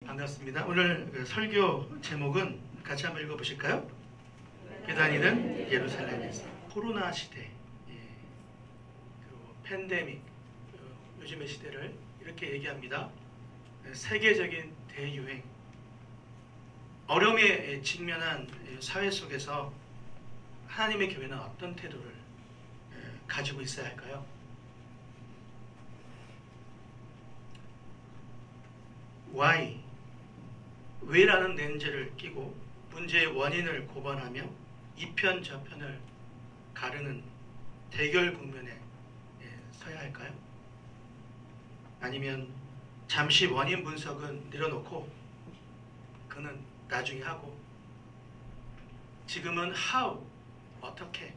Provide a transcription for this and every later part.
반갑습니다. 오늘 설교 제목은 같이 한번 읽어보실까요? 계단이는 예루살렘에서. 코로나 시대, 팬데믹, 요즘의 시대를 이렇게 얘기합니다. 세계적인 대유행, 어려움에 직면한 사회 속에서 하나님의 교회는 어떤 태도를 가지고 있어야 할까요? Why? 왜라는 렌즈를 끼고 문제의 원인을 고발하며 이편 저편을 가르는 대결 국면에 서야 할까요? 아니면 잠시 원인 분석은 내려놓고 그는 나중에 하고 지금은 how, 어떻게,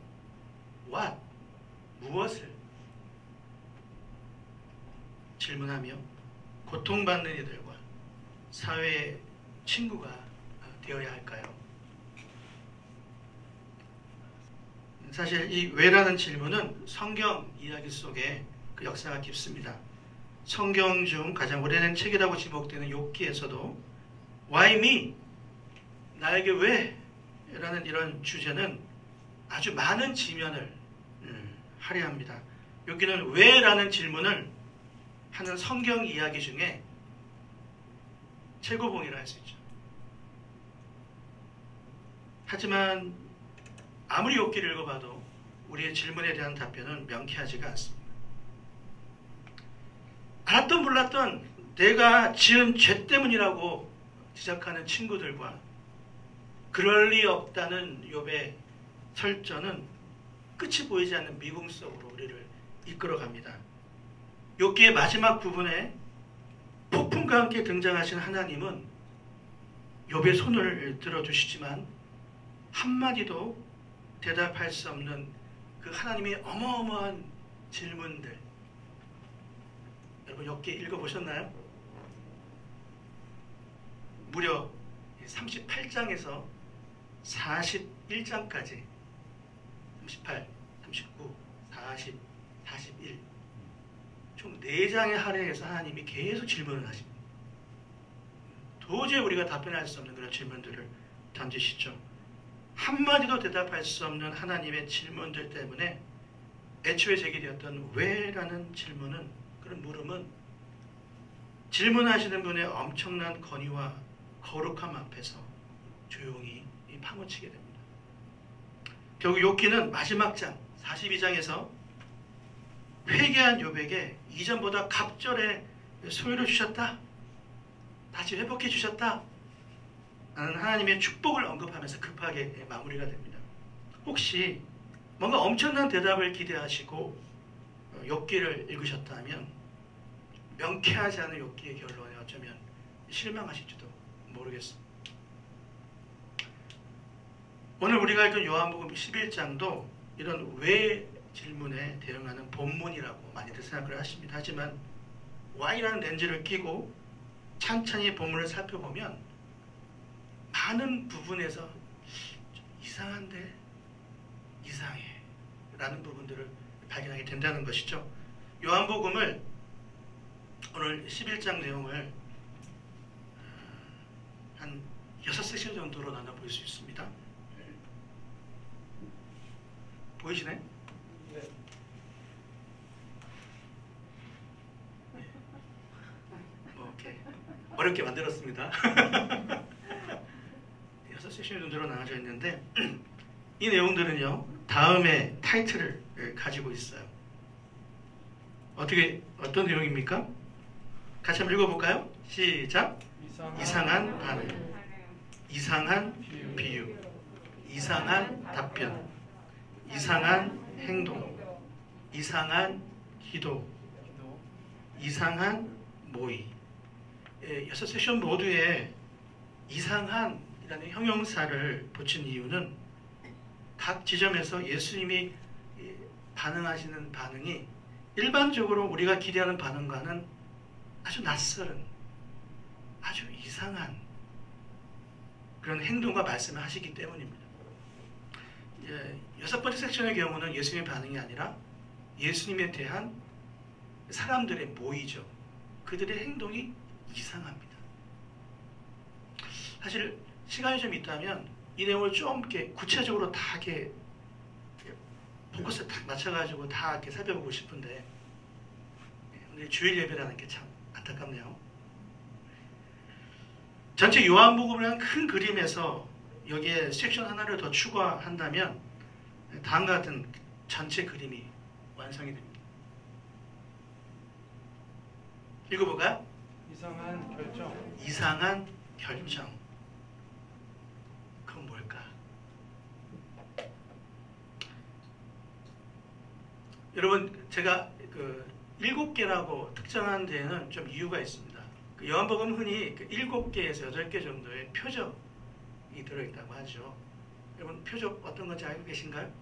what, 무엇을 질문하며 고통받는 이들과 사회의 친구가 되어야 할까요? 사실 이 왜라는 질문은 성경 이야기 속에 그 역사가 깊습니다. 성경 중 가장 오래된 책이라고 지목되는 욥기에서도 Why me? 나에게 왜? 라는 이런 주제는 아주 많은 지면을 할애합니다. 욥기는 왜? 라는 질문을 하는 성경 이야기 중에 최고봉이라 할 수 있죠. 하지만 아무리 욥기를 읽어봐도 우리의 질문에 대한 답변은 명쾌하지가 않습니다. 알았던 몰랐던 내가 지은 죄 때문이라고 지적하는 친구들과 그럴 리 없다는 욥의 설전은 끝이 보이지 않는 미궁 속으로 우리를 이끌어갑니다. 욥기의 마지막 부분에 폭풍과 함께 등장하신 하나님은 욥의 손을 들어주시지만 한마디도 대답할 수 없는 그 하나님의 어마어마한 질문들, 여러분 욥기 읽어보셨나요? 무려 38장에서 41장까지 38, 39, 40, 41 총 4장의 할애에서 하나님이 계속 질문을 하십니다. 도저히 우리가 답변할 수 없는 그런 질문들을 던지시죠. 한마디도 대답할 수 없는 하나님의 질문들 때문에 애초에 제기되었던 왜라는 질문은, 그런 물음은 질문하시는 분의 엄청난 권위와 거룩함 앞에서 조용히 파묻히게 됩니다. 결국 욥기는 마지막 장 42장에서 회개한 욥에게 이전보다 갑절의 소유를 주셨다, 다시 회복해 주셨다 라는 하나님의 축복을 언급하면서 급하게 마무리가 됩니다. 혹시 뭔가 엄청난 대답을 기대하시고 욥기를 읽으셨다면 명쾌하지 않은 욥기의 결론에 어쩌면 실망하실지도 모르겠습니다. 오늘 우리가 읽은 요한복음 11장도 이런 왜 질문에 대응하는 본문이라고 많이들 생각을 하십니다. 하지만 Why라는 렌즈를 끼고 찬찬히 본문을 살펴보면 많은 부분에서 좀 이상한데 이상해 라는 부분들을 발견하게 된다는 것이죠. 요한복음을 오늘 11장 내용을 한 6세션 정도로 나눠볼 수 있습니다. 보이시나요? 네. 이렇게 어렵게 만들었습니다. 6세션 정도로 나눠져 있는데 이 내용들은요 다음의 타이틀을 가지고 있어요. 어떤 내용입니까? 같이 한번 읽어볼까요? 시작! 이상한 반응, 이상한 비유, 이상한 답변, 이상한 행동, 이상한 기도, 이상한 모의. 6세션 모두에 이상한이라는 형용사를 붙인 이유는 각 지점에서 예수님이 반응하시는 반응이 일반적으로 우리가 기대하는 반응과는 아주 낯설은, 아주 이상한 그런 행동과 말씀을 하시기 때문입니다. 6번째 섹션의 경우는 예수님의 반응이 아니라 예수님에 대한 사람들의 모의죠. 그들의 행동이 이상합니다. 사실 시간이 좀 있다면 이 내용을 좀 이렇게 구체적으로 다 이렇게 포커스에 딱 맞춰가지고 다 이렇게 살펴보고 싶은데 오늘 주일 예배라는 게 참 안타깝네요. 전체 요한복음이라는 큰 그림에서 여기에 섹션 하나를 더 추가한다면 다음과 같은 전체 그림이 완성이 됩니다. 읽어볼까요? 이상한 결정. 이상한 결정. 그건 뭘까? 여러분, 제가 그 7개라고 특정한 데에는 좀 이유가 있습니다. 그 요한복음 흔히 그 7개에서 8개 정도의 표적이 들어있다고 하죠. 여러분, 표적 어떤 건지 알고 계신가요?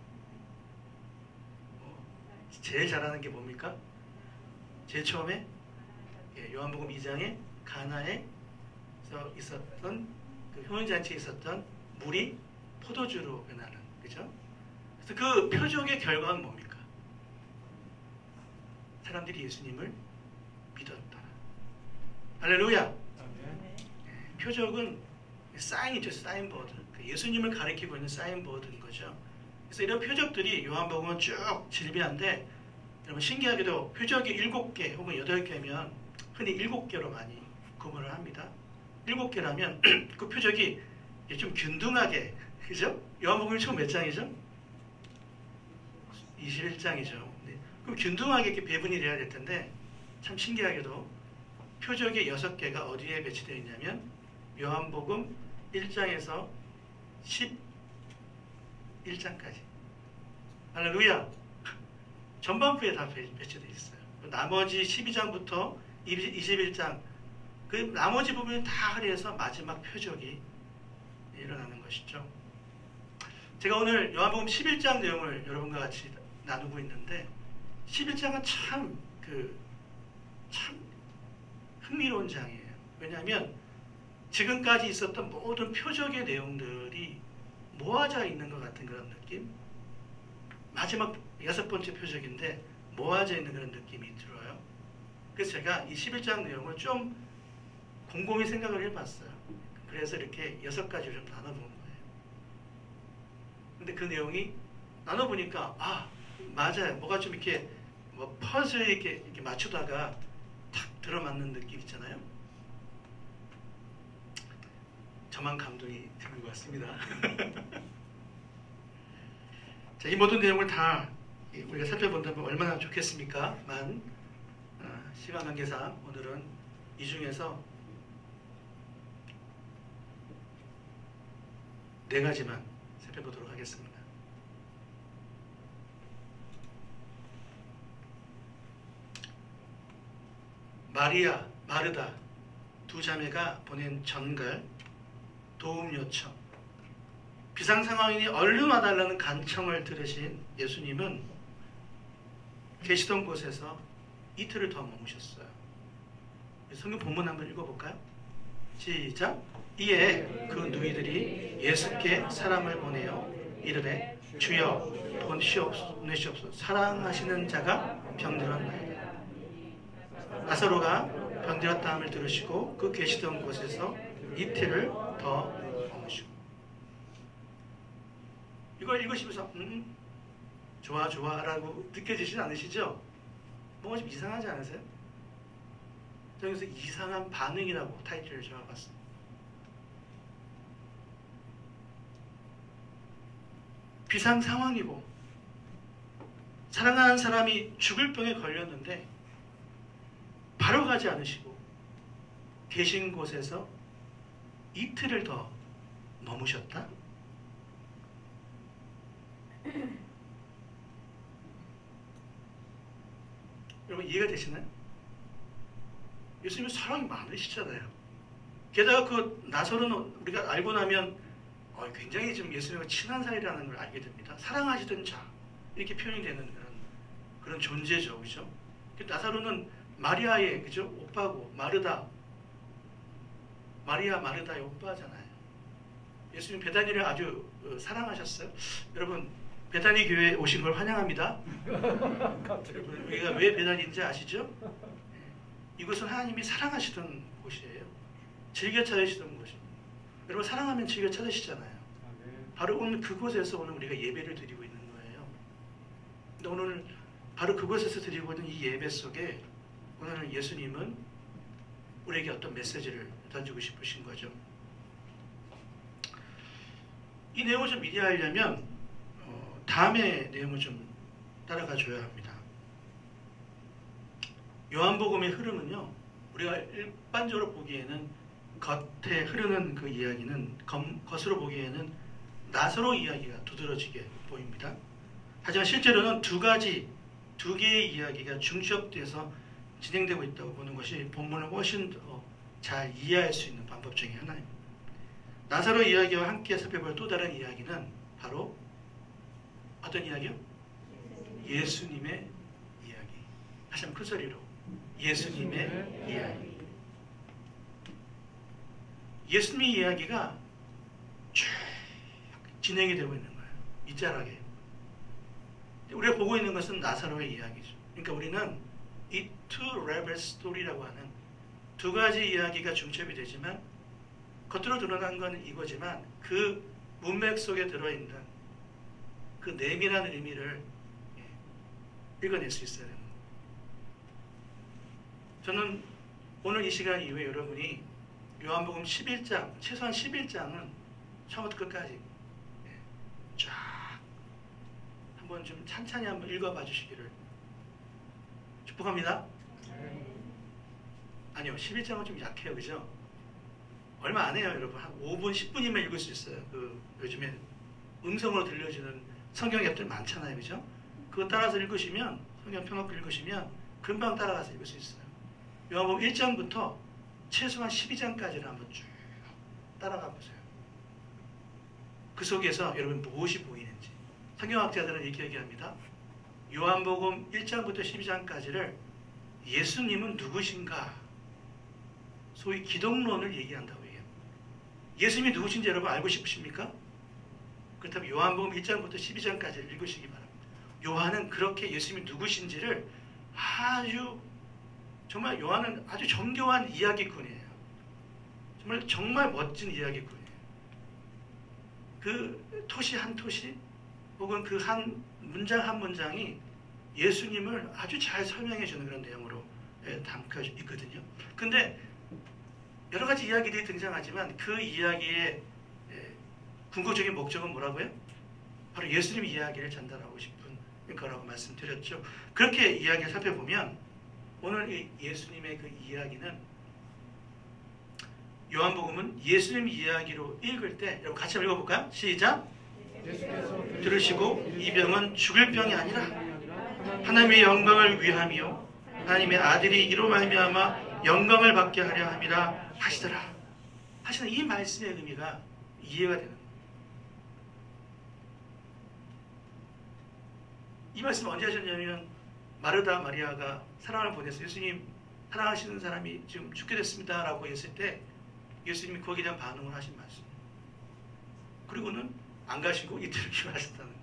제일 잘하는 게 뭡니까? 제일 처음에 요한복음 2장에 가나에서 있었던 그 혼인잔치에 있었던 물이 포도주로 변하는, 그죠? 그래서 그 표적의 결과는 뭡니까? 사람들이 예수님을 믿었다. 할렐루야. 표적은 사인이죠. 사인보드. 예수님을 가리키고 있는 사인보드인 거죠. 그래서 이런 표적들이 요한복음은 쭉 질비한데, 여러분 신기하게도 표적이 7개 혹은 8개면 흔히 7개로 많이 구분을 합니다. 7개라면 그 표적이 좀 균등하게, 그죠? 요한복음이 총 몇 장이죠? 21장이죠. 그럼 균등하게 이렇게 배분이 돼야 될 텐데, 참 신기하게도 표적의 6개가 어디에 배치되어 있냐면 요한복음 1장에서 11장까지. 할렐루야. 전반부에 다 배치되어 있어요. 나머지 12장부터 21장 그 나머지 부분이 다 할애해서 마지막 표적이 일어나는 것이죠. 제가 오늘 요한복음 11장 내용을 여러분과 같이 나누고 있는데, 11장은 참 흥미로운 장이에요. 왜냐하면 지금까지 있었던 모든 표적의 내용들이 모아져 있는 것 같은 그런 느낌? 마지막 6번째 표적인데 모아져 있는 그런 느낌이 들어요. 그래서 제가 이 11장 내용을 좀 곰곰이 생각을 해봤어요. 그래서 이렇게 6가지를 좀 나눠본 거예요. 근데 그 내용이 나눠보니까 맞아요. 뭐가 좀 이렇게 뭐 퍼즐 이렇게 맞추다가 탁 들어맞는 느낌 있잖아요. 저만 감동이 드는 것 같습니다. 자, 이 모든 내용을 다 우리가 살펴본다면 얼마나 좋겠습니까?만 시간 관계상 오늘은 이 중에서 4가지만 살펴보도록 하겠습니다. 마리아, 마르다 두 자매가 보낸 전갈, 도움 요청, 비상상황이니 얼른 와달라는 간청을 들으신 예수님은 계시던 곳에서 이틀을 더 머무셨어요. 성경 본문 한번 읽어볼까요? 시작. 이에 그 누이들이 예수께 사람을 보내어 이르되 주여 보내시옵소서. 사랑하시는 자가 병들었나이다. 라사로가 병들었다함을 들으시고 그 계시던 곳에서 이틀을 더 머무시고. 이걸 읽으시면서 좋아 라고 느껴지진 않으시죠? 뭔가 좀 이상하지 않으세요? 여기서 이상한 반응이라고 타이틀을 정해봤습니다. 비상 상황이고 사랑하는 사람이 죽을 병에 걸렸는데 바로 가지 않으시고 계신 곳에서 이틀을 더 머무셨다? 여러분 이해가 되시나요? 예수님은 사랑이 많으시잖아요. 게다가 그 나사로는 우리가 알고 나면 굉장히 지금 예수님과 친한 사이라는 걸 알게 됩니다. 사랑하시던 자 이렇게 표현이 되는 그런 존재죠, 그죠? 나사로는 마리아의 그죠 오빠고 마르다 마리아 마르다의 오빠잖아요. 예수님 베다니를 아주 사랑하셨어요. 여러분 베다니 교회에 오신 걸 환영합니다. 여러분 우리가 왜 베다니인지 아시죠? 이곳은 하나님이 사랑하시던 곳이에요. 즐겨 찾으시던 곳입니다. 여러분 사랑하면 즐겨 찾으시잖아요. 네. 바로 오늘 그곳에서 오늘 우리가 예배를 드리고 있는 거예요. 근데 오늘 바로 그곳에서 드리고 있는 이 예배 속에 오늘은 예수님은 우리에게 어떤 메시지를 던지고 싶으신 거죠. 이 내용을 좀 이해하려면 다음의 내용을 좀 따라가 줘야 합니다. 요한복음의 흐름은요, 우리가 일반적으로 보기에는 겉에 흐르는 그 이야기는 겉으로 보기에는 나사로 이야기가 두드러지게 보입니다. 하지만 실제로는 두 개의 이야기가 중첩돼서 진행되고 있다고 보는 것이 본문을 훨씬 더 잘 이해할 수 있는 방법 중에 하나입니다. 나사로 이야기와 함께 살펴볼 또 다른 이야기는 바로 어떤 이야기요? 예수님의 이야기. 다시 한번 큰 소리로. 예수님의 이야기. 예수님의 이야기가 쭉 진행이 되고 있는 거예요. 이자락에. 우리가 보고 있는 것은 나사로의 이야기죠. 그러니까 우리는 이 two rebel story라고 하는 두 가지 이야기가 중첩이 되지만 겉으로 드러난 건 이거지만 그 문맥 속에 들어있는 그 내밀한 의미를 읽어낼 수 있어야 됩니다. 저는 오늘 이 시간 이후에 여러분이 요한복음 11장, 최소한 11장은 처음부터 끝까지 쫙 한번 좀 찬찬히 한번 읽어봐 주시기를 축복합니다. 아니요, 11장은 좀 약해요, 그죠? 얼마 안 해요, 여러분. 한 5분, 10분이면 읽을 수 있어요. 요즘에 음성으로 들려주는 성경 앱들 많잖아요, 그죠? 그거 따라서 읽으시면, 성경 펴놓고 읽으시면 금방 따라가서 읽을 수 있어요. 요한복음 1장부터 최소한 12장까지를 한번 쭉 따라가 보세요. 그 속에서 여러분 무엇이 보이는지. 성경학자들은 이렇게 얘기합니다. 요한복음 1장부터 12장까지를 예수님은 누구신가? 소위 기독론을 얘기한다고 해요. 예수님이 누구신지 여러분 알고 싶으십니까? 그렇다면 요한복음 1장부터 12장까지를 읽으시기 바랍니다. 요한은 그렇게 예수님이 누구신지를 정말 요한은 아주 정교한 이야기꾼이에요. 정말 멋진 이야기꾼이에요. 그 토시 한 토시 혹은 그 한 문장 한 문장이 예수님을 아주 잘 설명해 주는 그런 내용으로 담겨 있거든요. 근데 여러 가지 이야기들이 등장하지만 그 이야기의 궁극적인 목적은 뭐라고요? 바로 예수님 이야기를 전달하고 싶은 거라고 말씀드렸죠. 그렇게 이야기를 살펴보면 오늘 이 예수님의 그 이야기는 요한복음은 예수님 이야기로 읽을 때 여러분 같이 한번 읽어볼까요? 시작! 들으시고 이 병은 죽을 병이 아니라 하나님의 영광을 위함이요 하나님의 아들이 이로 말미암아 영광을 받게 하려 함이라 하시더라. 하시는 이 말씀의 의미가 이해가 되는 거예요. 이 말씀을 언제 하셨냐면 마르다 마리아가 사랑을 보내서 예수님 사랑하시는 사람이 지금 죽게 됐습니다 라고 했을 때 예수님이 거기에 대한 반응을 하신 말씀. 그리고는 안 가시고 이틀을 기원하셨다는 거예요.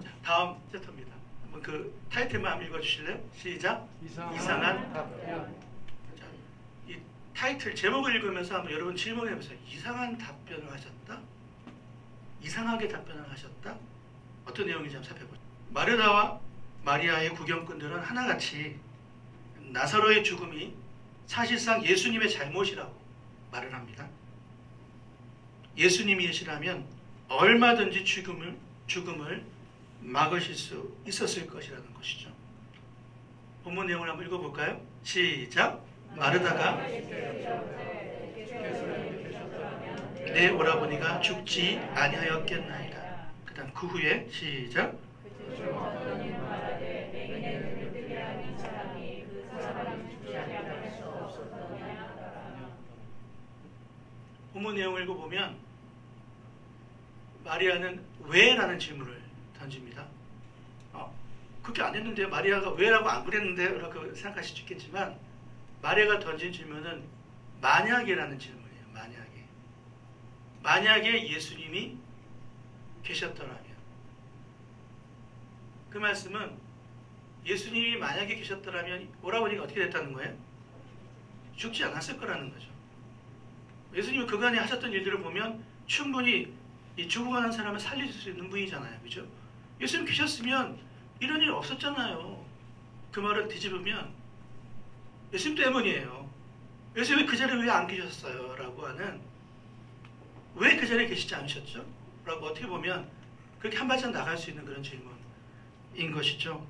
자, 다음 챕터입니다. 한번 그 타이틀만 한번 읽어주실래요? 시작! 이상한 답변. 자, 이 타이틀 제목을 읽으면서 한번 여러분 질문해보세요. 이상한 답변을 하셨다? 이상하게 답변을 하셨다? 어떤 내용인지 한번 살펴보죠. 마르다와 마리아의 구경꾼들은 하나같이 나사로의 죽음이 사실상 예수님의 잘못이라고 말을 합니다. 예수님이시라면 얼마든지 죽음을 막으실 수 있었을 것이라는 것이죠. 본문 내용을 한번 읽어볼까요? 시작! 마르다가 내 오라버니가 죽지 아니하였겠나이다. 그 다음 그 후에 시작! 본문 내용을 읽어보면 마리아는 왜? 라는 질문을 던집니다. 그렇게 안 했는데요. 마리아가 왜라고 안 그랬는데요. 라고 생각하실 수 있겠지만 마리아가 던진 질문은 만약이라는 질문이에요. 만약에 예수님이 계셨더라면. 그 말씀은 예수님이 만약에 계셨더라면 오라버니가 어떻게 됐다는 거예요? 죽지 않았을 거라는 거죠. 예수님이 그간에 하셨던 일들을 보면 충분히 이 죽어가는 사람을 살릴 수 있는 분이잖아요. 그죠? 예수님 계셨으면 이런 일 없었잖아요. 그 말을 뒤집으면 예수님 때문이에요. 예수님이 그 자리에 왜 안 계셨어요? 라고 하는, 왜 그 자리에 계시지 않으셨죠? 라고 어떻게 보면 그렇게 한 발짝 나갈 수 있는 그런 질문인 것이죠.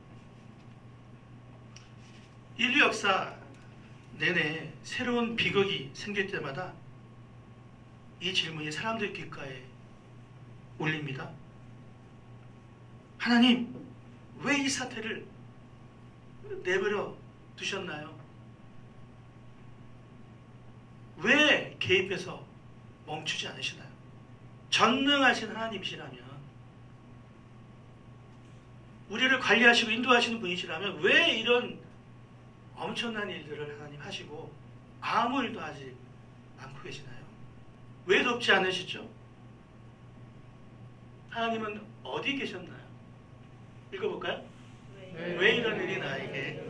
인류 역사 내내 새로운 비극이 생길 때마다 이 질문이 사람들 귓가에 울립니다. 하나님, 왜 이 사태를 내버려 두셨나요? 왜 개입해서 멈추지 않으시나요? 전능하신 하나님이시라면, 우리를 관리하시고 인도하시는 분이시라면 왜 이런 엄청난 일들을 하나님 하시고 아무 일도 하지 않고 계시나요? 왜 돕지 않으시죠? 하나님은 어디 계셨나요? 읽어볼까요? 왜 이런 일이 나에게?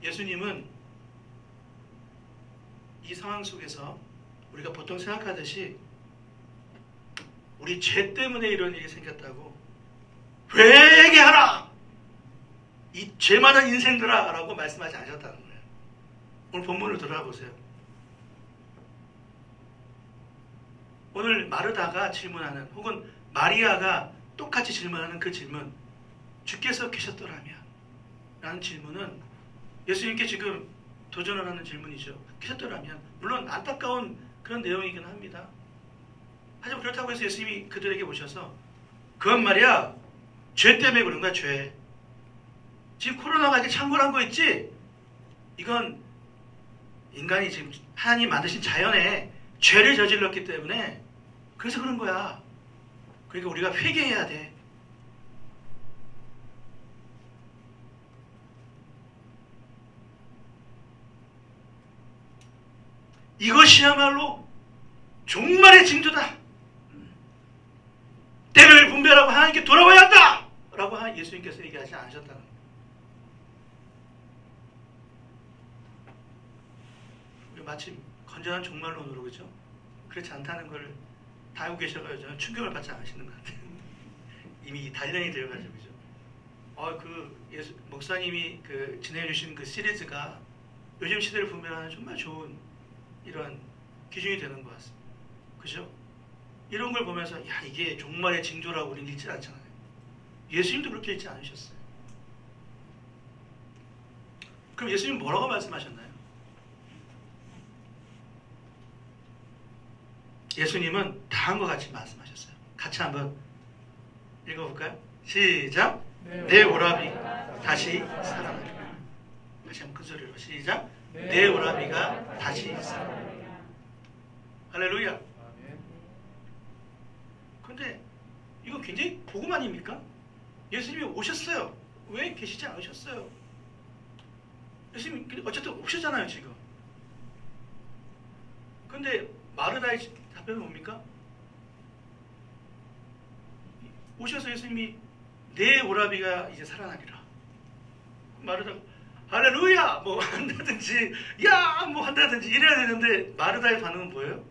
예수님은 이 상황 속에서 우리가 보통 생각하듯이 우리 죄 때문에 이런 일이 생겼다고 회개하라! 이 죄 많은 인생들아! 라고 말씀하지 않으셨다는 거예요. 오늘 본문을 돌아보세요. 오늘 마르다가 질문하는, 혹은 마리아가 똑같이 질문하는 그 질문, 주께서 계셨더라면 라는 질문은 예수님께 지금 도전을 하는 질문이죠. 계셨더라면, 물론 안타까운 그런 내용이긴 합니다. 하지만 그렇다고 해서 예수님이 그들에게 오셔서 그건 말이야, 죄 때문에 그런 거야. 죄. 지금 코로나가 이렇게 창궐한 거 있지? 이건 인간이 지금 하나님 만드신 자연에 죄를 저질렀기 때문에 그래서 그런 거야. 그러니까 우리가 회개해야 돼. 이것이야말로 종말의 징조다. 때를 분별하고 하나님께 돌아와야 한다! 라고 예수님께서 얘기하지 않으셨다는 거예요. 우리 마침 건전한 종말론으로, 그죠? 그렇지 않다는 걸 다 알고 계셔가지고 충격을 받지 않으시는 것 같아요. 이미 단련이 되어가지고, 그죠? 목사님이 진행해주신 그 시리즈가 요즘 시대를 분별하는 정말 좋은 이런 기준이 되는 것 같습니다. 그죠? 이런 걸 보면서, 야, 이게 종말의 징조라고 우리는 읽지 않잖아요. 예수님도 그렇게 읽지 않으셨어요. 그럼 예수님 뭐라고 말씀하셨나요? 예수님은 다음과 같이 말씀하셨어요. 같이 한번 읽어볼까요? 시작! 내 오라비가 다시 살아나리라. 다시 한번 큰 소리로 시작! 내 오라비가 다시 살아나리라. 할렐루야! 근데 이거 굉장히 복음 아닙니까? 예수님이 오셨어요. 왜 계시지 않으셨어요? 예수님이 어쨌든 오셨잖아요, 지금. 근데 마르다의 답변은 뭡니까? 오셔서 예수님이 내 오라비가 이제 살아나리라. 마르다가 할렐루야! 뭐 한다든지, 야! 뭐 한다든지 이래야 되는데 마르다의 반응은 뭐예요?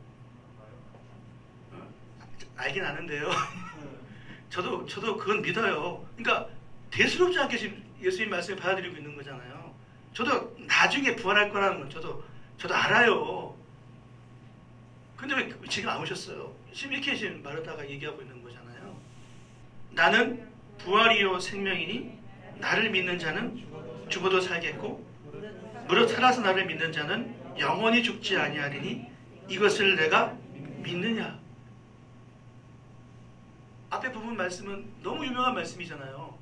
알긴 아는데요. 저도 그건 믿어요. 그러니까 대수롭지 않게 지금 예수님 말씀을 받아들이고 있는 거잖아요. 저도 나중에 부활할 거라는 건 저도 알아요. 근데 왜 지금 안 오셨어요? 지금 이렇게 지금 마르다가 얘기하고 있는 거잖아요. 나는 부활이요 생명이니 나를 믿는 자는 죽어도 살겠고 무릇 살아서 나를 믿는 자는 영원히 죽지 아니하리니 이것을 내가 믿느냐. 앞에 부분 말씀은 너무 유명한 말씀이잖아요.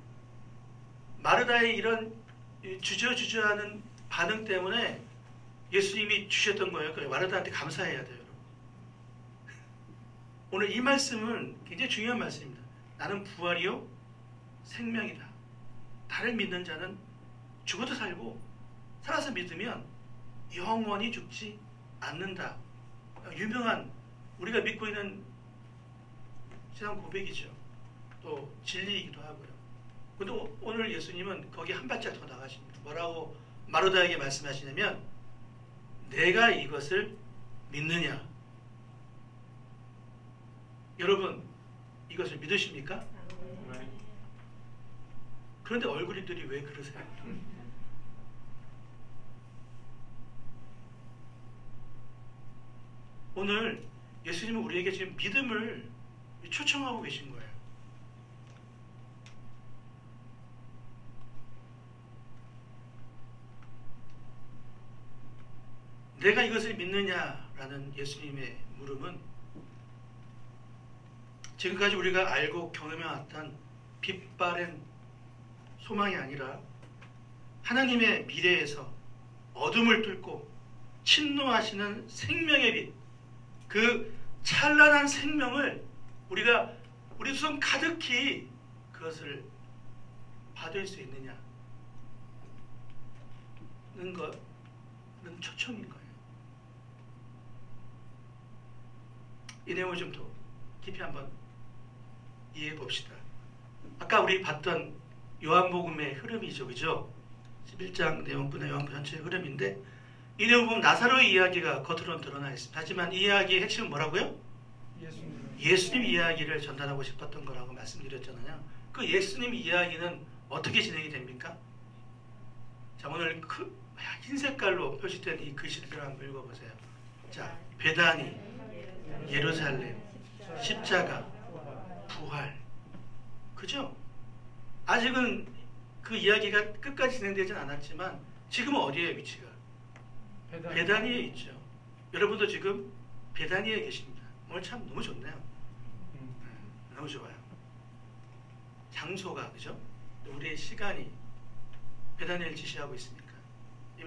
마르다의 이런 주저주저하는 반응 때문에 예수님이 주셨던 거예요. 마르다한테 감사해야 돼요. 오늘 이 말씀은 굉장히 중요한 말씀입니다. 나는 부활이요 생명이다. 나를 믿는 자는 죽어도 살고 살아서 믿으면 영원히 죽지 않는다. 유명한 우리가 믿고 있는 신앙 고백이죠. 또 진리이기도 하고요. 근데 오늘 예수님은 거기 한 발짝 더 나가십니다. 뭐라고 마르다에게 말씀하시냐면 내가 이것을 믿느냐. 여러분 이것을 믿으십니까? 네. 그런데 얼굴들이 왜 그러세요? 오늘 예수님은 우리에게 지금 믿음을 초청하고 계신 거예요. 내가 이것을 믿느냐라는 예수님의 물음은 지금까지 우리가 알고 경험해왔던 빛바랜 소망이 아니라 하나님의 미래에서 어둠을 뚫고 침노하시는 생명의 빛, 그 찬란한 생명을 우리가 우리 두 손 가득히 그것을 받을 수 있느냐는 것은 초청인 거예요. 이 내용을 좀 더 깊이 한번 이해해 봅시다. 아까 우리 봤던 요한복음의 흐름이죠, 그죠? 11장 내용뿐의 요한복음 전체의 흐름인데 이 내용 보면 나사로의 이야기가 겉으로는 드러나 있습니다. 하지만 이 이야기의 핵심은 뭐라고요? 예수님 이야기를 전달하고 싶었던 거라고 말씀드렸잖아요. 그 예수님 이야기는 어떻게 진행이 됩니까? 자, 오늘 흰 색깔로 표시된 이 글씨들을 한번 읽어보세요. 자, 베다니, 예루살렘, 십자가, 부활. 그죠? 아직은 그 이야기가 끝까지 진행되진 않았지만 지금은 어디에 위치가? 베다니에 있죠. 여러분도 지금 베다니에 계십니다. 오늘 참 너무 좋네요. 너무 좋아요. 장소가, 그죠? 우리의 시간이 베다니를 지시하고 있으니까.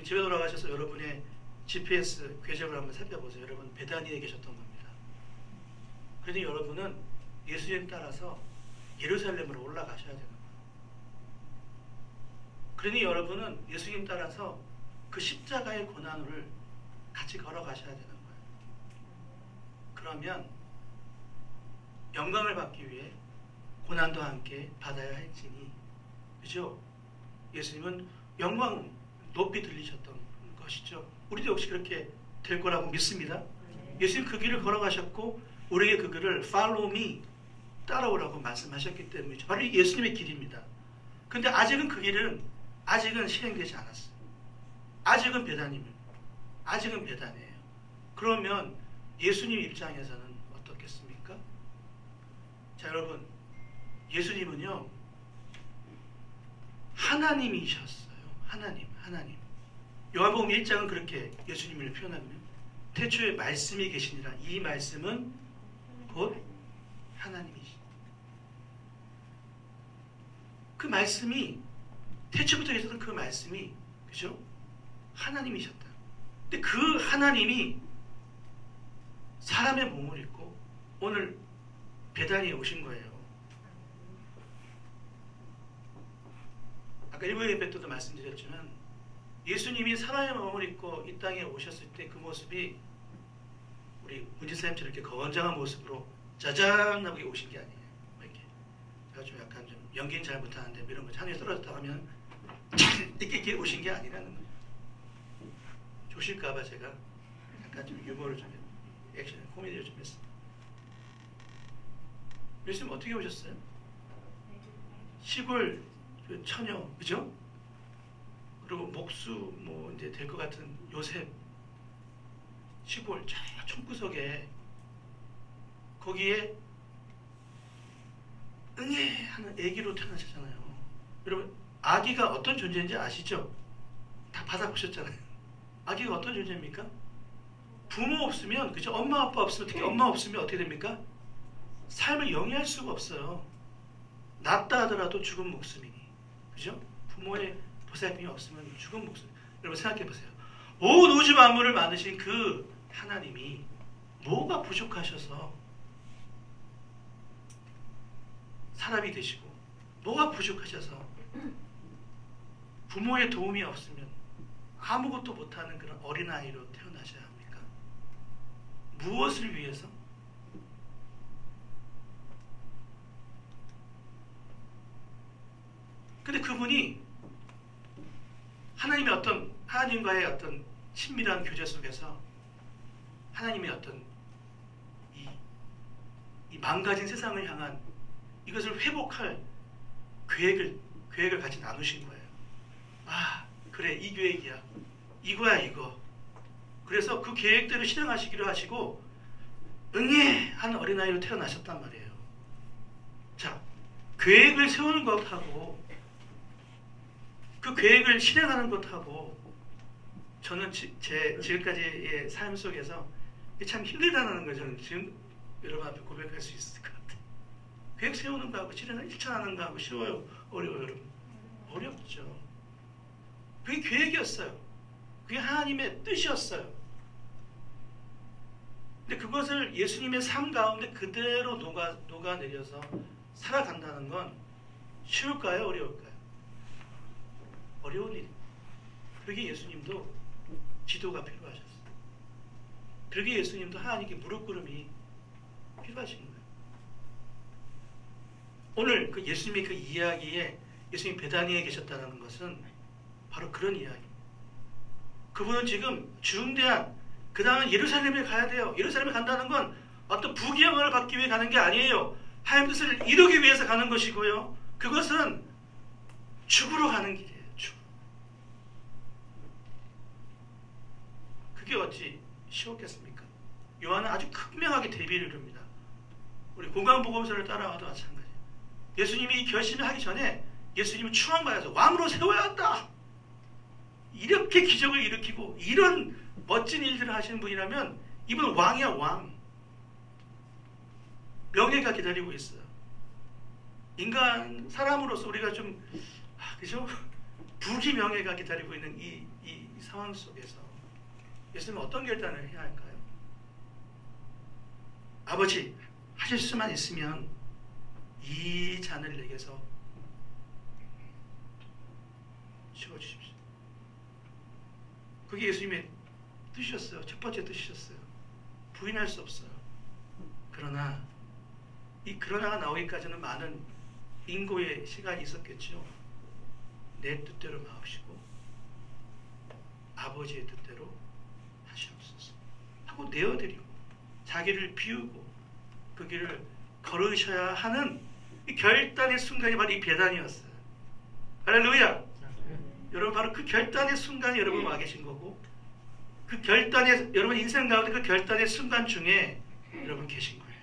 집에 돌아가셔서 여러분의 GPS 궤적을 한번 살펴보세요. 여러분 베다니에 계셨던 겁니다. 그런데 여러분은 예수님 따라서 예루살렘으로 올라가셔야 되는 거예요. 그러니 여러분은 예수님 따라서 그 십자가의 고난을 같이 걸어가셔야 되는 거예요. 그러면 영광을 받기 위해 고난도 함께 받아야 할지니, 그죠? 예수님은 영광 높이 들리셨던 것이죠. 우리도 역시 그렇게 될 거라고 믿습니다. 예수님 그 길을 걸어가셨고 우리에게 그 길을 follow me, 따라오라고 말씀하셨기 때문이죠. 바로 예수님의 길입니다. 근데 아직은 그 길은 아직은 실행되지 않았어요. 아직은 베다니입니다. 아직은 베다니예요. 그러면 예수님 입장에서는 어떻겠습니까? 자, 여러분, 예수님은요 하나님이셨어요. 하나님. 요한복음 1장은 그렇게 예수님을 표현합니다. 태초에 말씀이 계시니라. 이 말씀은 곧 하나님이시다. 그 말씀이 태초부터 계셨던 그 말씀이, 그죠? 하나님이셨다. 근데 그 하나님이 사람의 몸을 입고 오늘 베다니에 오신 거예요. 아까 일부 예배 때도 말씀드렸지만 예수님이 사람의 몸을 입고 이 땅에 오셨을 때 그 모습이 우리 문지사님처럼 이렇게 건장한 모습으로 짜잔 하고 오신 게 아니에요. 이렇게 제가 좀 약간 좀 연기는 잘 못하는데 이런 거 하늘에 떨어졌다 하면 이렇게 오신 게 아니라는 거죠. 조실까봐 제가 약간 좀 유머를 좀 액션 코미디를 좀 했습니다. 예수님 어떻게 오셨어요? 시골 처녀, 그죠? 그리고 목수 뭐 이제 될 것 같은 요셉, 시골 저 총구석에 거기에 응애 하는 아기로 태어나셨잖아요. 여러분 아기가 어떤 존재인지 아시죠? 다 받아보셨잖아요. 아기가 어떤 존재입니까? 부모 없으면, 그죠? 엄마 아빠 없으면, 특히 엄마 없으면 어떻게 됩니까? 삶을 영위할 수가 없어요. 낫다 하더라도 죽은 목숨이니, 그죠? 부모의 보살핌이 없으면 죽은 목숨. 여러분 생각해 보세요. 온 우주 만물을 만드신 그 하나님이 뭐가 부족하셔서 사람이 되시고, 뭐가 부족하셔서 부모의 도움이 없으면 아무것도 못하는 그런 어린아이로 태어나셔야 합니까? 무엇을 위해서? 근데 그분이 하나님의 어떤 하나님과의 어떤 친밀한 교제 속에서 하나님의 어떤 이 망가진 세상을 향한 이것을 회복할 계획을 같이 나누신 거예요. 아, 그래, 이 계획이야. 이거야, 이거. 그래서 그 계획대로 실행하시기로 하시고 응애 하는 어린아이로 태어나셨단 말이에요. 자, 계획을 세우는 것하고 그 계획을 실행하는 것하고 저는 제 지금까지의 삶 속에서 참 힘들다는 걸 저는 지금 여러분 앞에 고백할 수 있을 것 같아요. 계획 세우는 거하고 실천하는 거하고 쉬워요? 어려워요, 여러분? 어렵죠. 그게 계획이었어요. 그게 하나님의 뜻이었어요. 근데 그것을 예수님의 삶 가운데 그대로 녹아내려서 살아간다는 건 쉬울까요? 어려울까요? 어려운 일입니다. 그러기에 예수님도 지도가 필요하셨어요. 그러기에 예수님도 하나님께 무릎 꿇음이 필요하신 거예요. 오늘 그 예수님의 그 이야기에 예수님이 베다니에 계셨다는 것은 바로 그런 이야기입니다. 그분은 지금 중대한 그 다음에 예루살렘에 가야 돼요. 예루살렘에 간다는 건 어떤 부귀영화를 받기 위해 가는 게 아니에요. 하나님 뜻을 이루기 위해서 가는 것이고요. 그것은 죽으러 가는 길이에요. 죽. 그게 어찌 쉬웠겠습니까? 요한은 아주 극명하게 대비를 이룹니다. 우리 공강복음서를 따라와도 마찬가지예요. 예수님이 이 결심을 하기 전에 예수님은 추앙받아서 왕으로 세워야 한다. 이렇게 기적을 일으키고 이런 멋진 일들을 하시는 분이라면 이분은 왕이야, 왕. 명예가 기다리고 있어요. 인간, 사람으로서 우리가 좀 그죠? 부귀 명예가 기다리고 있는 이 상황 속에서 예수님은 어떤 결단을 해야 할까요? 아버지, 하실 수만 있으면 이 잔을 내게서 치워주십시오. 그게 예수님의 뜻이었어요. 첫 번째 뜻이셨어요. 부인할 수 없어요. 그러나 이 그러나가 나오기까지는 많은 인고의 시간이 있었겠죠. 내 뜻대로 마옵시고 아버지의 뜻대로 하시옵소서 하고 내어드리고 자기를 비우고 그 길을 걸으셔야 하는 이 결단의 순간이 바로 이 베단이었어요. 할렐루야. 여러분 바로 그 결단의 순간이 여러분 와 계신 거고 그 결단의 여러분 인생 가운데 그 결단의 순간 중에 여러분 계신 거예요.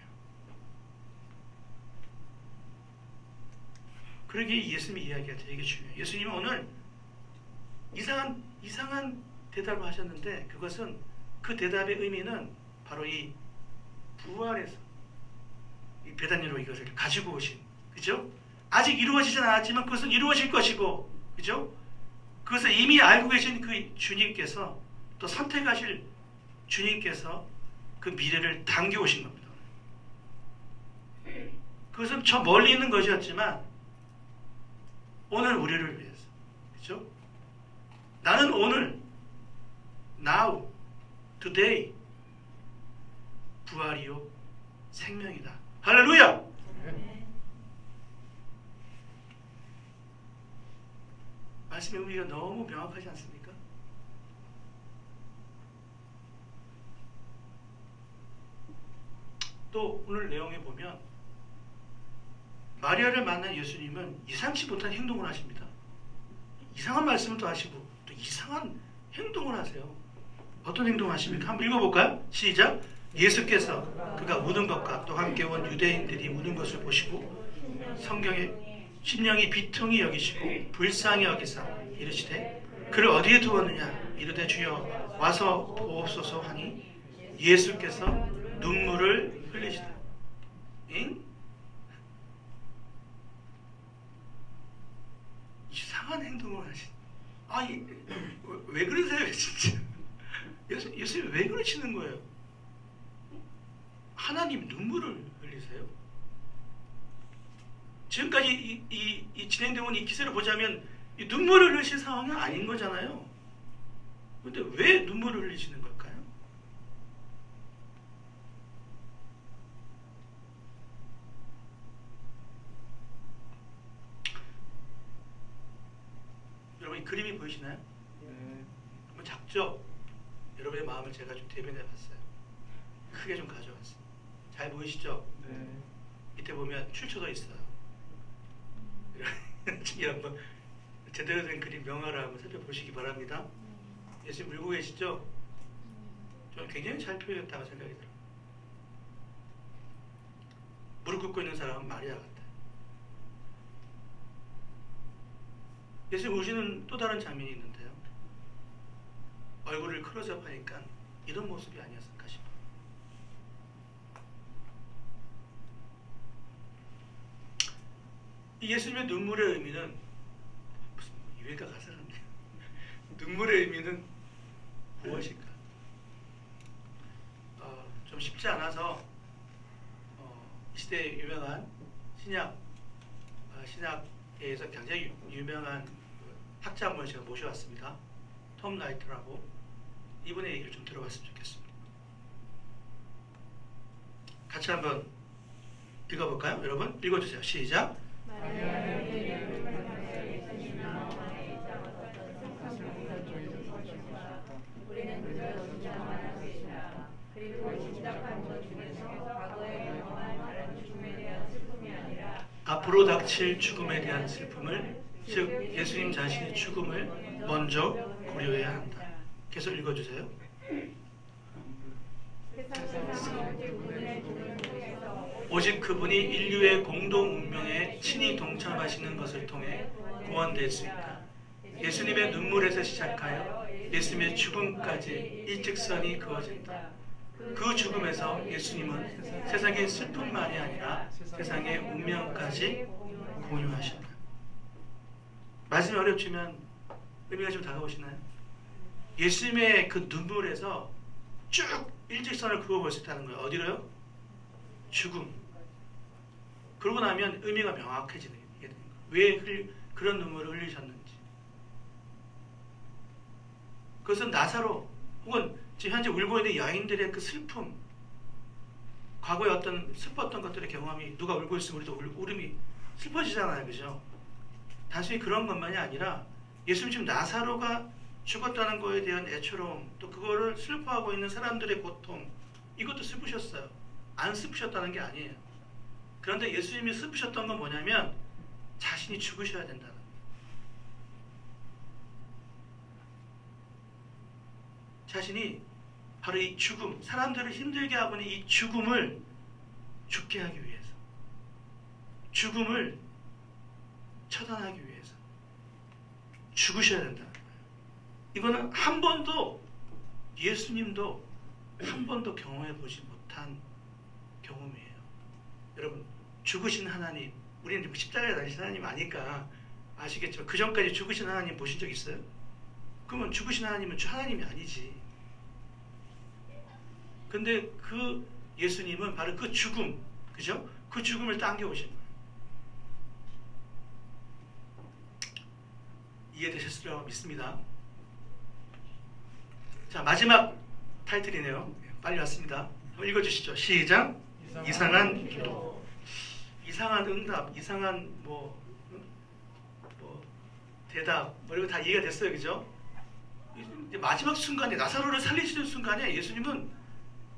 그러기에 예수님의 이야기가 되게 중요해요. 예수님은 오늘 이상한 대답을 하셨는데 그것은 그 대답의 의미는 바로 이 부활에서 이 베다니로 이것을 가지고 오신 그죠? 아직 이루어지진 않았지만 그것은 이루어질 것이고 그죠? 그것을 이미 알고 계신 그 주님께서 또 선택하실 주님께서 그 미래를 당겨오신 겁니다. 그것은 저 멀리 있는 것이었지만 오늘 우리를 위해서 그죠? 나는 오늘 now, today 부활이요 생명이다. 할렐루야! 말씀의 의미가 너무 명확하지 않습니까? 또 오늘 내용에 보면 마리아를 만난 예수님은 이상치 못한 행동을 하십니다. 이상한 말씀을 또 하시고 또 이상한 행동을 하세요. 어떤 행동을 하십니까? 한번 읽어볼까요? 시작! 예수께서 그가 우는 것과 또 함께 온 유대인들이 우는 것을 보시고 성경에 심령이 비통히 여기시고 불쌍히 여기사 이르시되 그를 어디에 두었느냐 이르되 주여 와서 보옵소서 하니 예수께서 눈물을 흘리시다. 응? 이상한 행동을 하신. 아니 왜 그러세요 진짜? 예수님 왜 그러시는 거예요? 하나님 눈물을 흘리세요? 지금까지 이 진행되고 있는 이 기세를 보자면 이 눈물을 흘리실 상황이 아닌 거잖아요. 그런데 왜 눈물을 흘리시는 걸까요? 여러분 이 그림이 보이시나요? 직접 여러분의 마음을 제가 좀 대변해 봤어요. 크게 좀 가져왔어요. 잘 보이시죠? 네. 밑에 보면 출처도 있어요. 이런 뭐 제대로 된 그림 명화를 한번 살펴보시기 바랍니다. 예수님 울고 계시죠? 저는 굉장히 잘 표현했다고 생각이 들어요. 무릎 꿇고 있는 사람은 마리아 같아요. 예수님 우시는 또 다른 장면이 있는데요. 얼굴을 클로즈업 하니까 이런 모습이 아니었을까 싶어요. 이 예수님의 눈물의 의미는 무슨 유해가 가사 같네요. 눈물의 의미는 무엇일까? 좀 쉽지 않아서 이 시대에 유명한 신약에서 굉장히 유명한 학자 한 분 제가 모셔왔습니다. 톰 라이트라고. 이분의 얘기를 좀 들어봤으면 좋겠습니다. 같이 한번 읽어볼까요? 여러분 읽어주세요. 시작. 우리는 그저 진짜만 하고 있다. 그리고 진작한 것 중에서 과거에 경험한 다른 죽음에 대한 슬픔이 아니라 앞으로 닥칠 죽음에 대한 슬픔을, 즉 예수님 자신의 죽음을 먼저 고려해야 한다. 계속 읽어주세요. 오직 그분이 인류의 공동 운명에 친히 동참하시는 것을 통해 구원될 수 있다. 예수님의 눈물에서 시작하여 예수님의 죽음까지 일직선이 그어진다. 그 죽음에서 예수님은 세상의 슬픔만이 아니라 세상의 운명까지 공유하신다. 말씀이 어렵지만 의미가 좀 다가오시나요? 예수님의 그 눈물에서 쭉 일직선을 그어볼 수 있다는 거예요. 어디로요? 죽음. 그러고 나면 의미가 명확해지는 게 되는 거예요. 왜 그런 눈물을 흘리셨는지. 그것은 나사로 혹은 지금 현재 울고 있는 여인들의 그 슬픔, 과거에 어떤 슬펐던 것들의 경험이, 누가 울고 있으면 우리도 울음이 슬퍼지잖아요. 그죠? 단순히 그런 것만이 아니라 예수님 지금 나사로가 죽었다는 거에 대한 애처로움, 또 그거를 슬퍼하고 있는 사람들의 고통, 이것도 슬프셨어요. 안 슬프셨다는 게 아니에요. 그런데 예수님이 슬프셨던 건 뭐냐면 자신이 죽으셔야 된다는 거예요. 자신이 바로 이 죽음, 사람들을 힘들게 하고 있는 이 죽음을 죽게 하기 위해서, 죽음을 처단하기 위해서 죽으셔야 된다는 거예요. 이거는 한 번도, 예수님도 한 번도 경험해 보지 못한 경험이에요. 여러분, 죽으신 하나님, 우리는 십자가에 달리신 하나님 아니까 아시겠지만 그 전까지 죽으신 하나님 보신 적 있어요? 그러면 죽으신 하나님은 하나님이 아니지. 근데 그 예수님은 바로 그 죽음, 그죠? 그 죽음을 당겨오신 거예요. 이해되셨으리라고 믿습니다. 자, 마지막 타이틀이네요. 빨리 왔습니다. 한번 읽어주시죠. 시작. 이상한 기도. 이상한 응답, 이상한 대답, 이거 다 이해가 됐어요. 그죠? 이제 마지막 순간에, 나사로를 살리시는 순간에 예수님은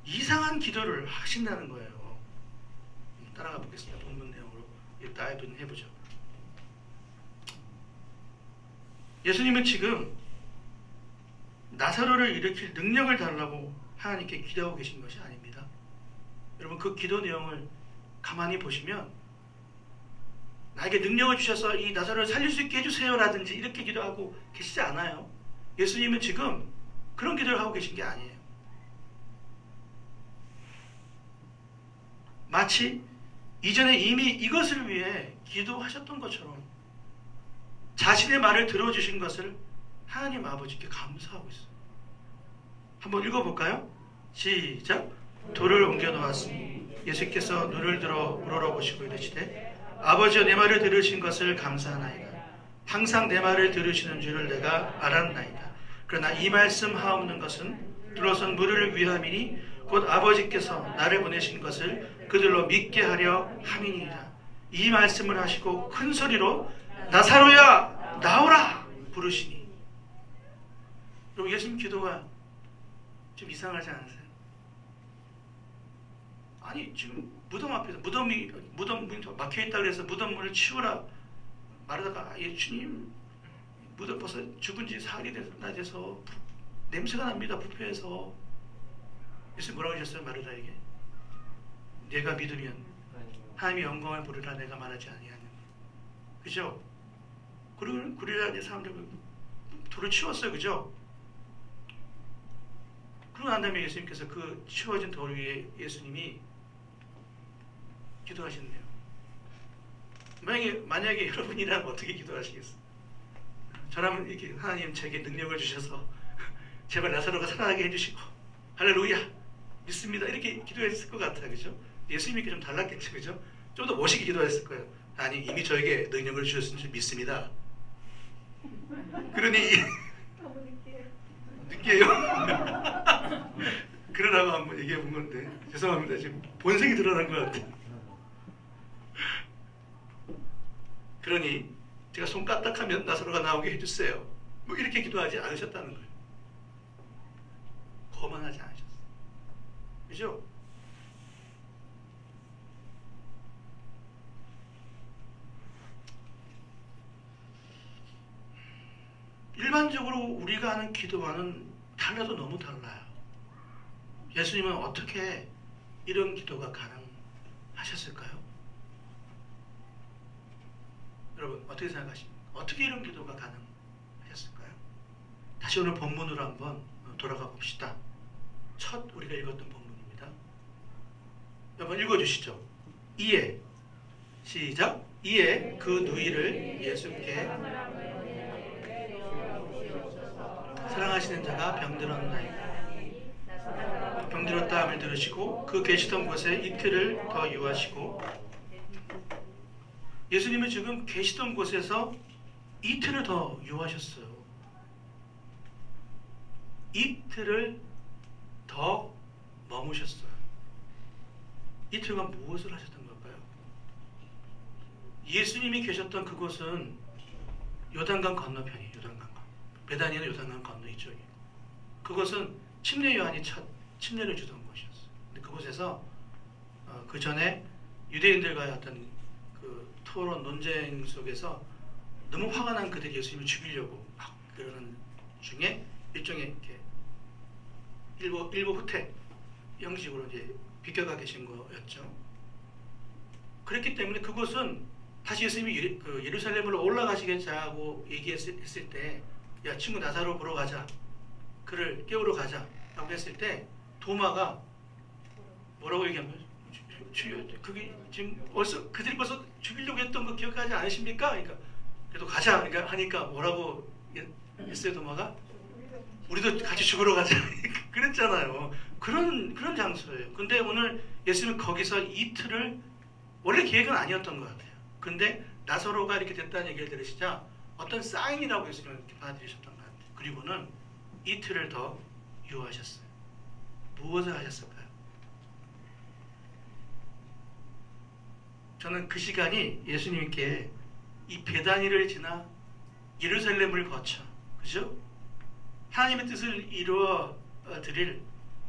이상한 기도를 하신다는 거예요. 따라가 보겠습니다. 본문 내용으로 다이브는 해보죠. 예수님은 지금 나사로를 일으킬 능력을 달라고 하나님께 기도하고 계신 것이 아닙니다. 여러분, 그 기도 내용을 가만히 보시면 나에게 능력을 주셔서 이 나사로를 살릴 수 있게 해주세요 라든지 이렇게 기도하고 계시지 않아요. 예수님은 지금 그런 기도를 하고 계신 게 아니에요. 마치 이전에 이미 이것을 위해 기도하셨던 것처럼 자신의 말을 들어주신 것을 하나님 아버지께 감사하고 있어요. 한번 읽어볼까요? 시작. 돌을 옮겨 놓았으니 예수께서 눈을 들어 우러러보시고 이르시되 아버지여, 내 말을 들으신 것을 감사하나이다. 항상 내 말을 들으시는 줄을 내가 알았나이다. 그러나 이 말씀 하옵는 것은 들어선 무리를 위함이니 곧 아버지께서 나를 보내신 것을 그들로 믿게 하려 함이니이다. 이 말씀을 하시고 큰 소리로 나사로야 나오라 부르시니. 그리고 예수님 기도가 좀 이상하지 않으세요? 아니 지금 무덤 앞에서 무덤 문이 막혀있다 그래서 무덤 문을 치우라 말하다가 예수님 무덤 벌써 죽은 지 사흘이 돼서 냄새가 납니다. 부패해서. 예수님 뭐라고 하셨어요? 마르다에게 내가 믿으면 하나님의 영광을 보리라 내가 말하지 아니하느냐. 그죠? 그러자 이제 사람들 돌을 치웠어요. 그죠? 그러고 난 다음에 예수님께서 그 치워진 돌 위에 예수님이 기도하신대요. 만약에 여러분이라면 어떻게 기도하시겠어요? 저라면 이렇게 하나님 제게 능력을 주셔서 제발 나사로가 살아나게 해주시고 할렐루야 믿습니다 이렇게 기도했을 것 같아요. 그죠? 예수님이 좀 달랐겠죠. 그죠? 좀 더 멋있게 기도했을 거예요. 아니 이미 저에게 능력을 주셨으니 줄 믿습니다. 그러니 느끼해요? 그러라고 한번 얘기해 본 건데 죄송합니다. 지금 본색이 드러난 것 같아요. 그러니 제가 손 까딱하면 나사로가 나오게 해주세요. 뭐 이렇게 기도하지 않으셨다는 거예요. 거만하지 않으셨어요. 그죠? 일반적으로 우리가 하는 기도와는 달라도 너무 달라요. 예수님은 어떻게 이런 기도가 가능하셨을까요? 여러분 어떻게 생각하십니까? 어떻게 이런 기도가 가능하셨을까요? 다시 오늘 본문으로 한번 돌아가 봅시다. 첫 우리가 읽었던 본문입니다. 한번 읽어주시죠. 이에 시작. 이에 그 누이를 예수께 사랑하시는 자가 병들었나이다. 병들었다 함을 들으시고 그 계시던 곳에 이틀을 더 유하시고 예수님은 지금 계시던 곳에서 이틀을 더 유하셨어요. 이틀을 더 머무셨어요. 이틀간 무엇을 하셨던 걸까요? 예수님이 계셨던 그곳은 요단강 건너편이에요. 요단강. 베다니아는 요단강 건너 이쪽이에요. 그것은 침례 요한이 첫 침례를 주던 곳이었어요. 근데 그곳에서 그 전에 유대인들과의 어떤 그 토론 논쟁 속에서 너무 화가 난 그들이 예수님을 죽이려고 막 그러는 중에 일종의 이렇게 일보 후퇴 형식으로 이제 비껴가 계신 거였죠. 그랬기 때문에 그곳은 다시 예수님이 예루살렘으로 올라가시겠자고 얘기했을 때, 야 친구 나사로 보러 가자, 그를 깨우러 가자 라고 했을 때 도마가 뭐라고 얘기하면 그게 지금 그들이 벌써 죽이려고 했던 거 기억하지 않으십니까? 그러니까 그래도 가자 그러니까 하니까 뭐라고 했어요? 도마가 우리도 같이 죽으러 가자 그랬잖아요. 그런 장소예요. 근데 오늘 예수님은 거기서 이틀을 원래 계획은 아니었던 것 같아요. 근데 나사로가 이렇게 됐다는 얘기를 들으시자 어떤 사인이라고 예수님은 이렇게 받아들이셨던 것 같아요. 그리고는 이틀을 더 유하셨어요. 무엇을 하셨을까요? 저는 그 시간이 예수님께 이 베다니를 지나 예루살렘을 거쳐, 그죠? 하나님의 뜻을 이루어 드릴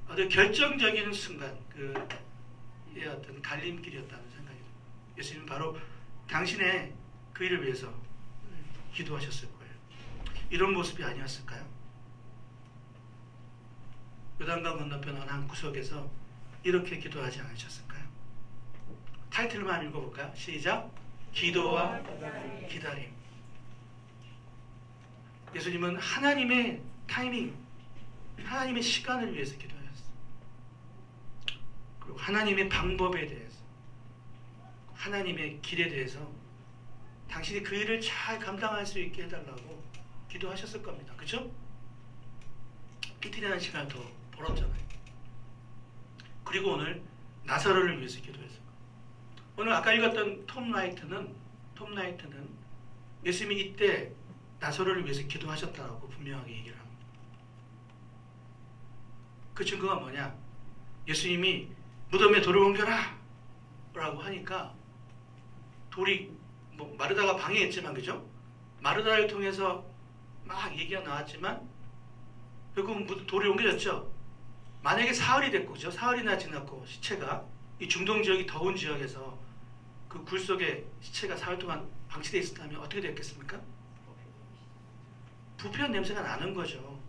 어떤 결정적인 순간, 그 어떤 갈림길이었다는 생각이 듭니다. 예수님은 바로 당신의 그 일을 위해서 기도하셨을 거예요. 이런 모습이 아니었을까요? 요단강 건너편 어느 한 구석에서 이렇게 기도하지 않으셨을까요? 타이틀만 읽어볼까요? 시작! 기도와 기다림. 예수님은 하나님의 타이밍, 하나님의 시간을 위해서 기도하셨어요. 그리고 하나님의 방법에 대해서, 하나님의 길에 대해서 당신이 그 일을 잘 감당할 수 있게 해달라고 기도하셨을 겁니다. 그렇죠? 이틀이라는 시간을 더 벌었잖아요. 그리고 오늘 나사로를 위해서 기도했어요. 오늘 아까 읽었던 톰 라이트는 예수님이 이때 나사로를 위해서 기도하셨다고 분명하게 얘기를 합니다. 그 증거가 뭐냐? 예수님이 무덤에 돌을 옮겨라! 라고 하니까 돌이 마르다가 방해했지만, 그죠? 마르다를 통해서 막 얘기가 나왔지만 결국 돌이 옮겨졌죠. 만약에 사흘이 됐고, 그죠? 사흘이나 지났고 시체가 이 중동 지역이 더운 지역에서 그 굴 속에 시체가 사흘 동안 방치되어 있었다면 어떻게 됐겠습니까? 부패한 냄새가 나는 거죠.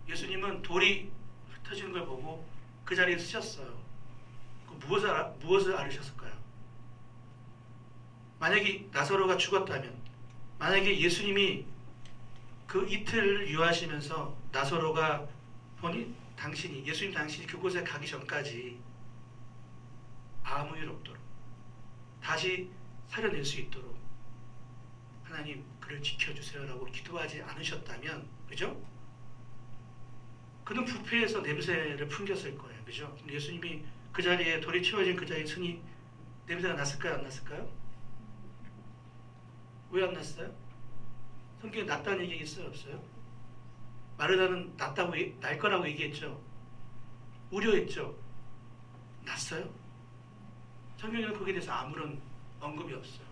예수님은 돌이 흩어지는 걸 보고 그 자리에 쓰셨어요. 무엇을 알으셨을까요? 만약에 나사로가 죽었다면, 만약에 예수님이 그 이틀 유하시면서 나사로가 예수님 당신이 그곳에 가기 전까지 아무 일 없도록 다시 살려낼 수 있도록 하나님 그를 지켜주세요라고 기도하지 않으셨다면, 그죠? 그는 부패해서 냄새를 풍겼을 거예요. 그죠? 근데 예수님이 그 자리에 돌이 채워진 그 자리에 승이 냄새가 났을까요? 안 났을까요? 왜 안 났어요? 성경에 났다는 얘기 있어요? 없어요? 마르다는 날 거라고 얘기했죠. 우려했죠. 났어요? 성경에는 거기에 대해서 아무런 언급이 없어요.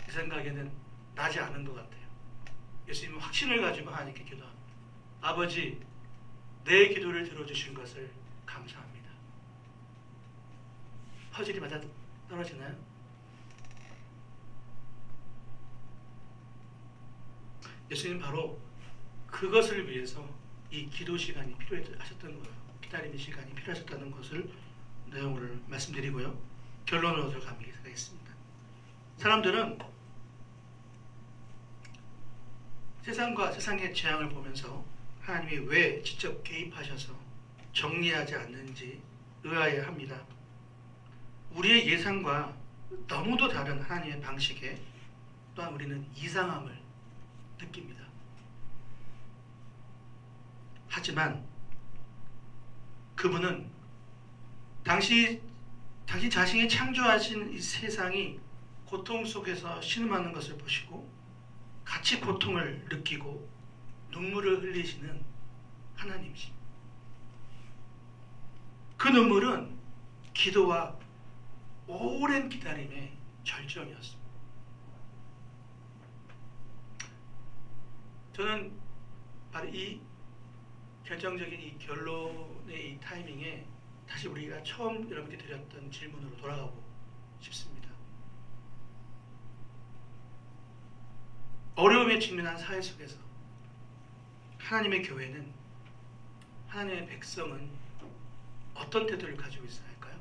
제 생각에는 나지 않은 것 같아요. 예수님은 확신을 가지고 하나님께 기도합니다. 아버지, 내 기도를 들어주신 것을 감사합니다. 퍼즐이 맞아 떨어지나요? 예수님 바로 그것을 위해서 이 기도 시간이 필요하셨던 거예요. 기다림의 시간이 필요하셨다는 것을 내용을 말씀드리고요. 결론으로 들어가겠습니다. 사람들은 세상과 세상의 재앙을 보면서 하나님이 왜 직접 개입하셔서 정리하지 않는지 의아해합니다. 우리의 예상과 너무도 다른 하나님의 방식에 또한 우리는 이상함을 느낍니다. 하지만 그분은 당신 자신이 창조하신 이 세상이 고통 속에서 신음하는 것을 보시고 같이 고통을 느끼고 눈물을 흘리시는 하나님이십니다. 그 눈물은 기도와 오랜 기다림의 절정이었습니다. 저는 바로 이 결정적인 이 결론의 이 타이밍에 다시 우리가 처음 여러분께 드렸던 질문으로 돌아가고 싶습니다. 어려움에 직면한 사회 속에서 하나님의 교회는, 하나님의 백성은 어떤 태도를 가지고 있어야 할까요?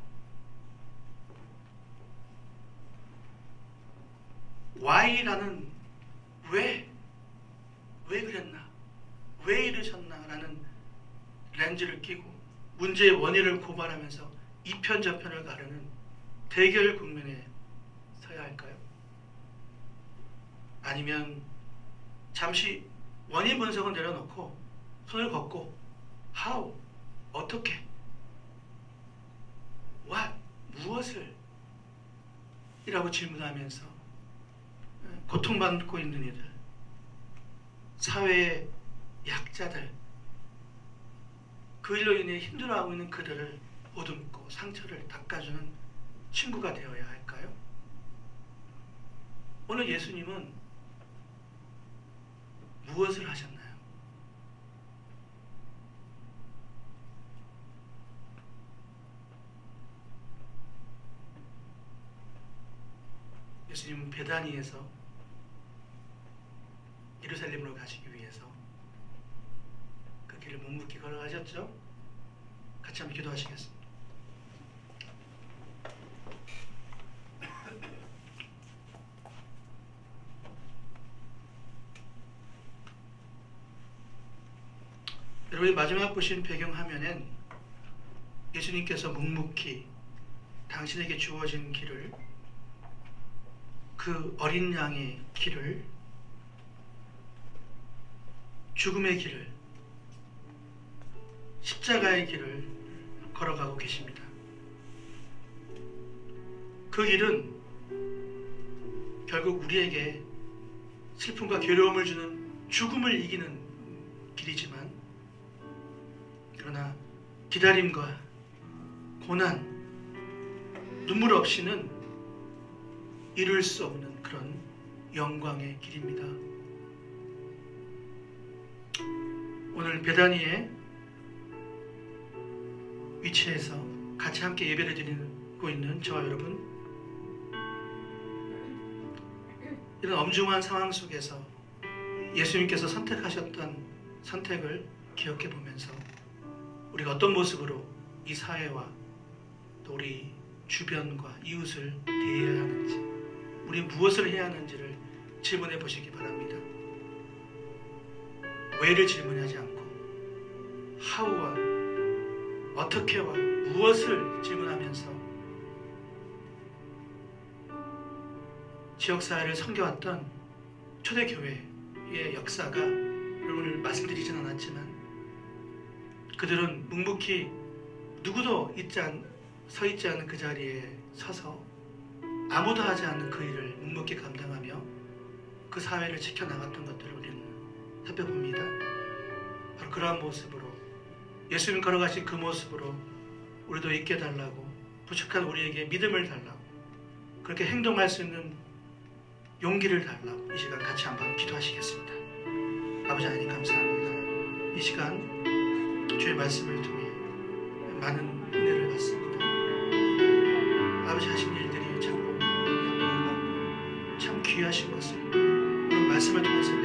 Why라는 왜 그랬나? 왜 이러셨나? 라는 렌즈를 끼고 문제의 원인을 고발하면서 이편저편을 가르는 대결 국면에 서야 할까요? 아니면 잠시 원인 분석을 내려놓고 손을 걷고 how? 어떻게? what? 무엇을? 이라고 질문하면서 고통받고 있는 이들, 사회의 약자들, 그 일로 인해 힘들어하고 있는 그들을 보듬고 상처를 닦아주는 친구가 되어야 할까요? 오늘 예수님은 무엇을 하셨나요? 예수님은 베다니에서 예루살렘으로 가시기 위해서 그 길을 묵묵히 걸어가셨죠? 같이 한번 기도하시겠습니다. 여러분이 마지막 보신 배경화면엔 예수님께서 묵묵히 당신에게 주어진 길을, 그 어린 양의 길을, 죽음의 길을, 십자가의 길을 걸어가고 계십니다. 그 길은 결국 우리에게 슬픔과 괴로움을 주는 죽음을 이기는 길이지만, 그러나 기다림과 고난, 눈물 없이는 이룰 수 없는 그런 영광의 길입니다. 오늘 베다니에 위치해서 같이 함께 예배를 드리고 있는 저와 여러분, 이런 엄중한 상황 속에서 예수님께서 선택하셨던 선택을 기억해 보면서 우리가 어떤 모습으로 이 사회와 또 우리 주변과 이웃을 대해야 하는지, 우리 무엇을 해야 하는지를 질문해 보시기 바랍니다. 왜를 질문하지 않고 how와 어떻게와 무엇을 질문하면서 지역사회를 섬겨왔던 초대교회의 역사가 오늘 말씀드리진 않았지만, 그들은 묵묵히 누구도 서 있지 않은 그 자리에 서서 아무도 하지 않는 그 일을 묵묵히 감당하며 그 사회를 지켜나갔던 것들을 우리는 살펴봅니다. 바로 그러한 모습으로, 예수님 걸어가신 그 모습으로 우리도 있게 달라고, 부족한 우리에게 믿음을 달라고, 그렇게 행동할 수 있는 용기를 달라고 이 시간 같이 한번 기도하시겠습니다. 아버지 하나님 감사합니다. 이 시간 주의 말씀을 통해 많은 은혜를 받습니다. 아버지 하신 일들이 참으로 참 귀하신 것을 오늘 말씀을 통해서